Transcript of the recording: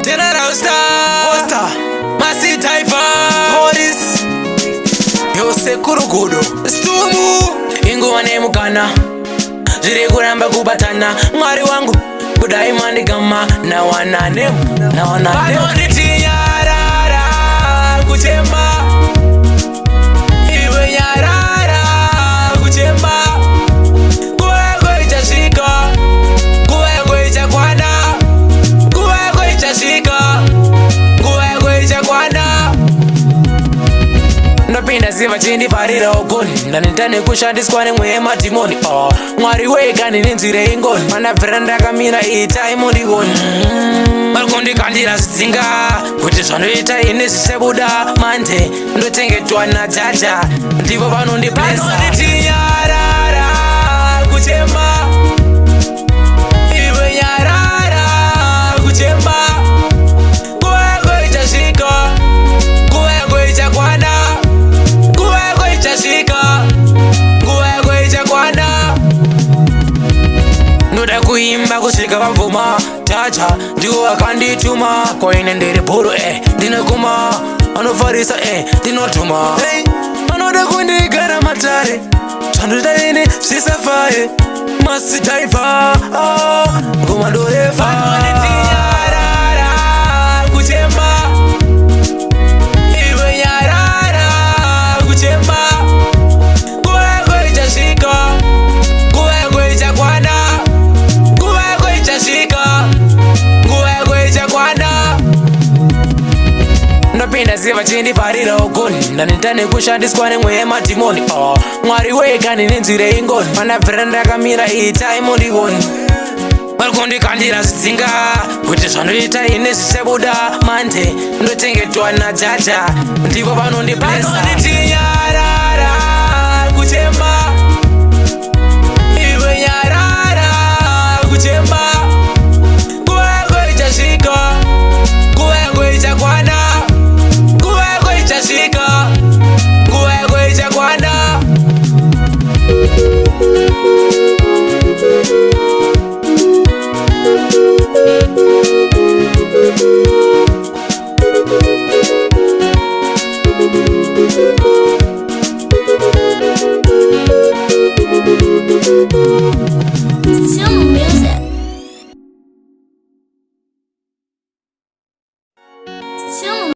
General Star Poster Masi Taifa Police Yose kurugudo Stumu Inguwa nemukana Jiri kuramba kubatana Mwari wangu Kudai mandigama Na wananemu Pano nitiyarara Kuchema Iwe nyarara Kuchema Kuwego ichashika Kuwego ichakwana Kuwego ichashika Kuwego ichakwana Ndopinda siva chindi parira ogoni Nanitane kushandiswa nemwe matimoni Mwari weka ninenzire ingoni Mana veranda kamira itaimo ndigoni Malkondi kandira zidzinga Kuti zvanoita ine zvisebuda Mande ndotengetwa na jaja Ndipo panondi blessa Pano nditiyarara kuchema Iwe nyarara kuchema Kuwego ichashika Kuwego ichakwana Kuwego ichashika Kuwego ichakwana Noda kuimba kusvika pamvuma Jaja ndiwo akandituma Koine ndiri bhuru ndinokuma Anofarisa ndinotuma Anoda kundigara matare Zvandoita ini zvisafaye Masi Taifa Ngoma ndorefa Pano nditiyarara kuchema Iwe nyarara kuchema Kuwego ichashika Kuwego ichakwana Kuwego ichashika Kuwego ichakwana Ndopinda siva chindi parira ogoni Nanitane kushandiswa nemwe matimoni Mwari weka ninenzire ingoni Mana veranda kamira itaimo ndigoni Malkondi kandira zidzinga Kuti zvanoita ine zvisebuda Mande ndotengetwa na jaja Ndipo panondi blessa